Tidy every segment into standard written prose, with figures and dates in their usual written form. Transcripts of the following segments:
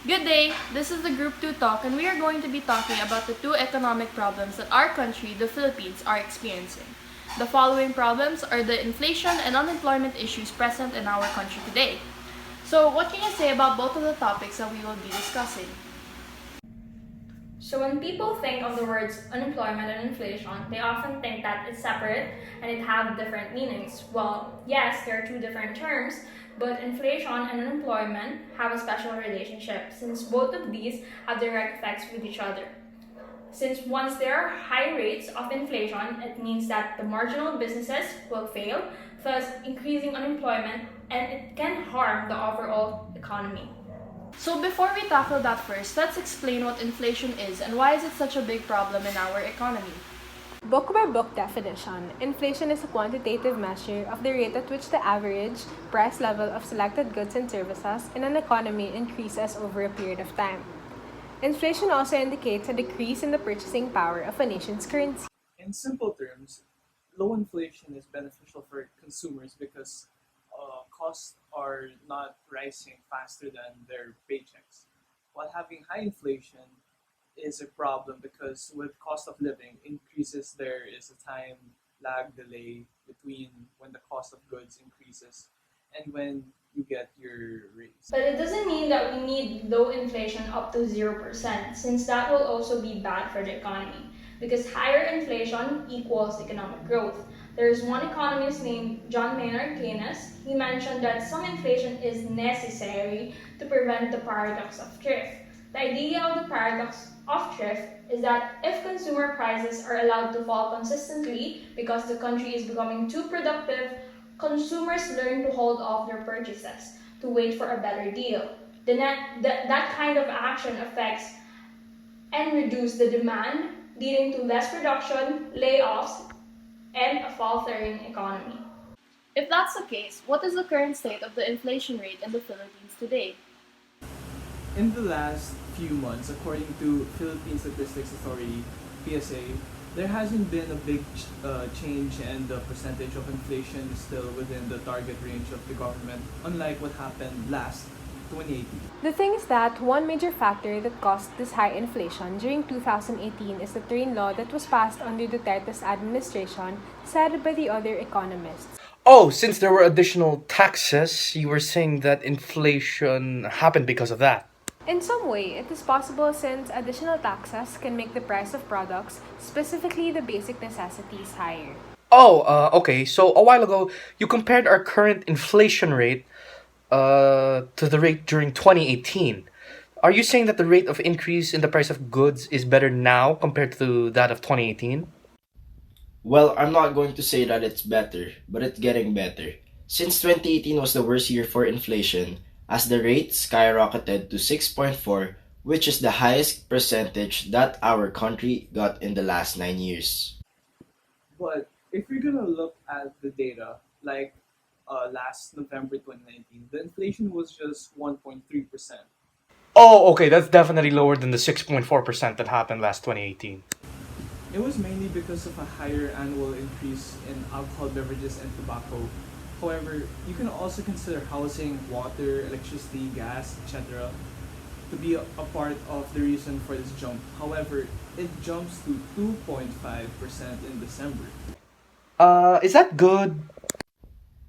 Good day, this is the Group 2 Talk, and we are going to be talking about the two economic problems that our country, the Philippines, are experiencing. The following problems are the inflation and unemployment issues present in our country today. So, what can you say about both of the topics that we will be discussing? So when people think of the words unemployment and inflation, they often think that it's separate and it have different meanings. Well, yes, there are two different terms, but inflation and unemployment have a special relationship since both of these have direct effects with each other. Since once there are high rates of inflation, it means that the marginal businesses will fail, thus increasing unemployment, and it can harm the overall economy. So, before we tackle that first, let's explain what inflation is and why is it such a big problem in our economy. Book by book definition, inflation is a quantitative measure of the rate at which the average price level of selected goods and services in an economy increases over a period of time. Inflation also indicates a decrease in the purchasing power of a nation's currency. In simple terms, low inflation is beneficial for consumers because costs are not rising faster than their paychecks. While having high inflation is a problem because with cost of living increases, there is a time lag delay between when the cost of goods increases and when you get your raise. But it doesn't mean that we need low inflation up to 0%, since that will also be bad for the economy. Because higher inflation equals economic growth. There's one economist named John Maynard Keynes. He mentioned that some inflation is necessary to prevent the paradox of thrift. The idea of the paradox of thrift is that if consumer prices are allowed to fall consistently because the country is becoming too productive, consumers learn to hold off their purchases, to wait for a better deal. That kind of action affects and reduce the demand, leading to less production, layoffs, and a faltering economy. If that's the case, what is the current state of the inflation rate in the Philippines today? In the last few months, according to Philippine Statistics Authority (PSA), there hasn't been a big change, and the percentage of inflation is still within the target range of the government, unlike what happened last 2018. The thing is that one major factor that caused this high inflation during 2018 is the train law that was passed under Duterte's administration, cited by the other economists. Oh, since there were additional taxes, you were saying that inflation happened because of that. In some way, it is possible since additional taxes can make the price of products, specifically the basic necessities, higher. Oh, okay. So a while ago, you compared our current inflation rate to the rate during 2018. Are you saying that the rate of increase in the price of goods is better now compared to that of 2018? Well, I'm not going to say that it's better, but it's getting better. Since 2018 was the worst year for inflation, as the rate skyrocketed to 6.4, which is the highest percentage that our country got in the last 9 years. But if you're gonna look at the data, like last November 2019, the inflation was just 1.3%. Oh, okay. That's definitely lower than the 6.4% that happened last 2018. It was mainly because of a higher annual increase in alcohol beverages and tobacco. However, you can also consider housing, water, electricity, gas, etc. to be a part of the reason for this jump. However, it jumps to 2.5% in December. Is that good?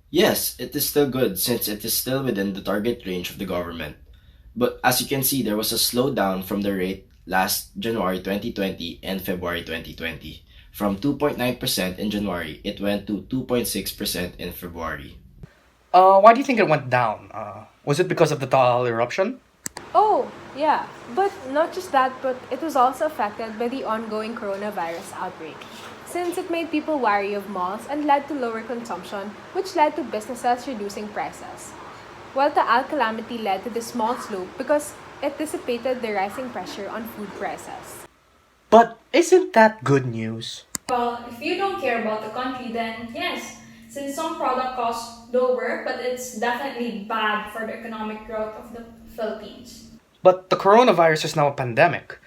Yes, it is still good since it is still within the target range of the government. But as you can see, there was a slowdown from the rate last January 2020 and February 2020. From 2.9% in January, it went to 2.6% in February. Why do you think it went down? Was it because of the Taal eruption? Oh, yeah. But not just that, but it was also affected by the ongoing coronavirus outbreak, since it made people wary of malls and led to lower consumption, which led to businesses reducing prices. While the Al calamity led to the small slope because it dissipated the rising pressure on food prices. But isn't that good news? Well, if you don't care about the country, then yes, since some product costs lower, but it's definitely bad for the economic growth of the Philippines. But the coronavirus is now a pandemic.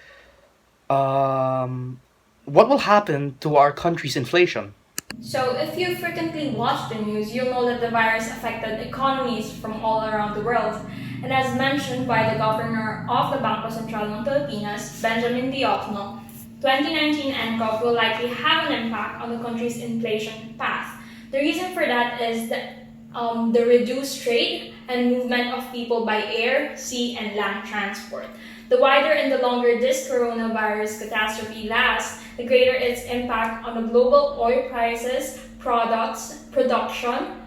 Um, what will happen to our country's inflation? So, if you frequently watch the news, you'll know that the virus affected economies from all around the world. And as mentioned by the governor of the Bangko Sentral ng Pilipinas, Benjamin Diokno, 2019 NCOP will likely have an impact on the country's inflation path. The reason for that is the reduced trade and movement of people by air, sea, and land transport. The wider and the longer this coronavirus catastrophe lasts, the greater its impact on the global oil prices, products, production,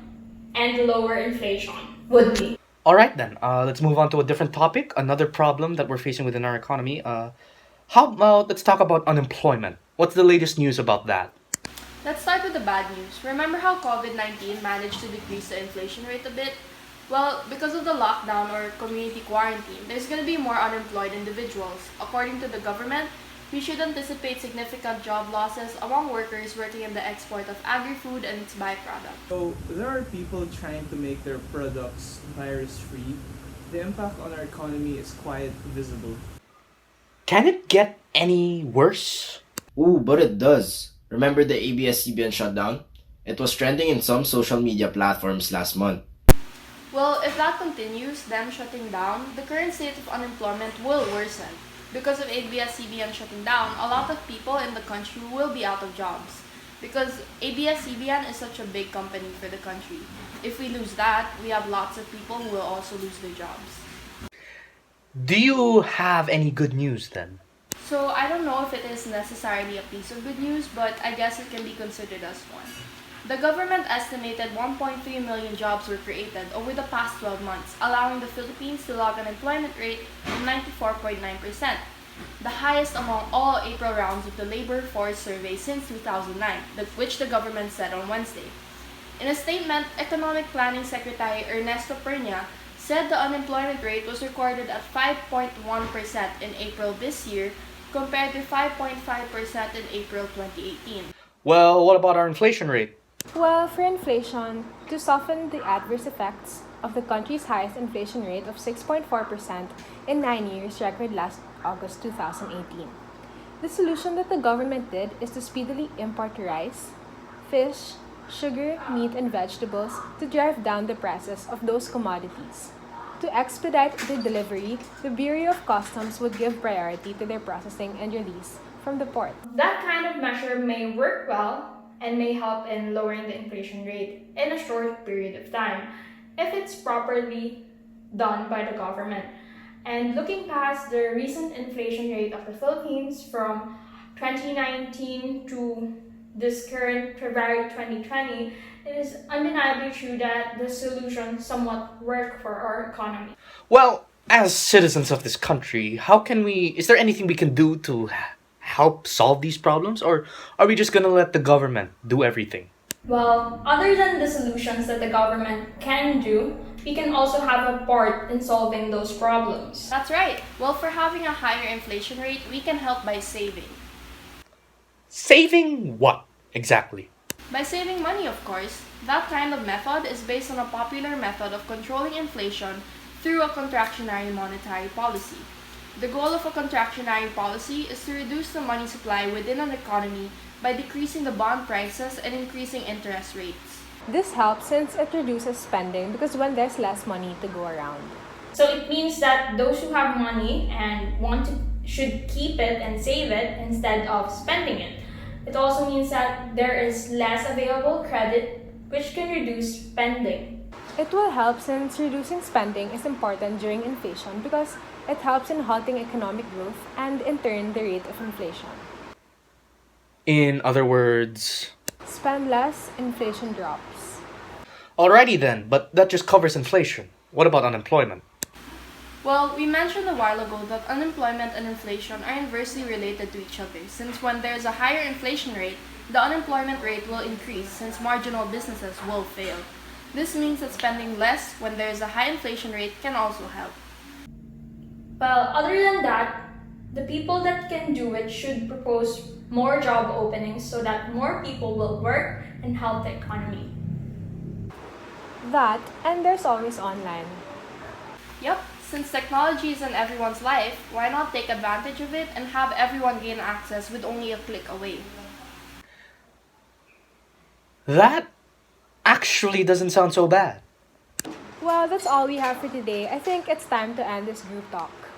and lower inflation would be. All right then. Let's move on to a different topic. Another problem that we're facing within our economy. How about let's talk about unemployment? What's the latest news about that? Let's start with the bad news. Remember how COVID-19 managed to decrease the inflation rate a bit? Well, because of the lockdown or community quarantine, there's going to be more unemployed individuals. According to the government, we should anticipate significant job losses among workers working in the export of agri-food and its byproducts. So there are people trying to make their products virus-free. The impact on our economy is quite visible. Can it get any worse? Ooh, but it does. Remember the ABS-CBN shutdown? It was trending in some social media platforms last month. Well, if that continues, them shutting down, the current state of unemployment will worsen. Because of ABS-CBN shutting down, a lot of people in the country will be out of jobs. Because ABS-CBN is such a big company for the country. If we lose that, we have lots of people who will also lose their jobs. Do you have any good news then? So I don't know if it is necessarily a piece of good news, but I guess it can be considered as one. The government estimated 1.3 million jobs were created over the past 12 months, allowing the Philippines to log an employment rate of 94.9%, the highest among all April rounds of the labor force survey since 2009, which the government said on Wednesday. In a statement, Economic Planning Secretary Ernesto Pernia said the unemployment rate was recorded at 5.1% in April this year, compared to 5.5% in April 2018. Well, what about our inflation rate? Well, for inflation, to soften the adverse effects of the country's highest inflation rate of 6.4% in 9 years record last August 2018. The solution that the government did is to speedily import rice, fish, sugar, meat, and vegetables to drive down the prices of those commodities. To expedite the delivery, the Bureau of Customs would give priority to their processing and release from the port. That kind of measure may work well and may help in lowering the inflation rate in a short period of time if it's properly done by the government. And looking past the recent inflation rate of the Philippines from 2019 to this current February 2020, it is undeniably true that the solution somewhat worked for our economy. Well, as citizens of this country, is there anything we can do to help solve these problems? Or are we just gonna let the government do everything? Well, other than the solutions that the government can do, we can also have a part in solving those problems. That's right. Well, for having a higher inflation rate, we can help by saving. Saving what exactly? By saving money, of course. That kind of method is based on a popular method of controlling inflation through a contractionary monetary policy. The goal of a contractionary policy is to reduce the money supply within an economy by decreasing the bond prices and increasing interest rates. This helps since it reduces spending because when there's less money to go around. So it means that those who have money and should keep it and save it instead of spending it. It also means that there is less available credit, which can reduce spending. It will help since reducing spending is important during inflation because it helps in halting economic growth and in turn the rate of inflation. In other words... Spend less, inflation drops. Alrighty then, but that just covers inflation. What about unemployment? Well, we mentioned a while ago that unemployment and inflation are inversely related to each other, since when there's a higher inflation rate, the unemployment rate will increase since marginal businesses will fail. This means that spending less when there's a high inflation rate can also help. Well, other than that, the people that can do it should propose more job openings so that more people will work and help the economy. That, and there's always online. Yep, since technology is in everyone's life, why not take advantage of it and have everyone gain access with only a click away? That actually doesn't sound so bad. Well, that's all we have for today. I think it's time to end this group talk.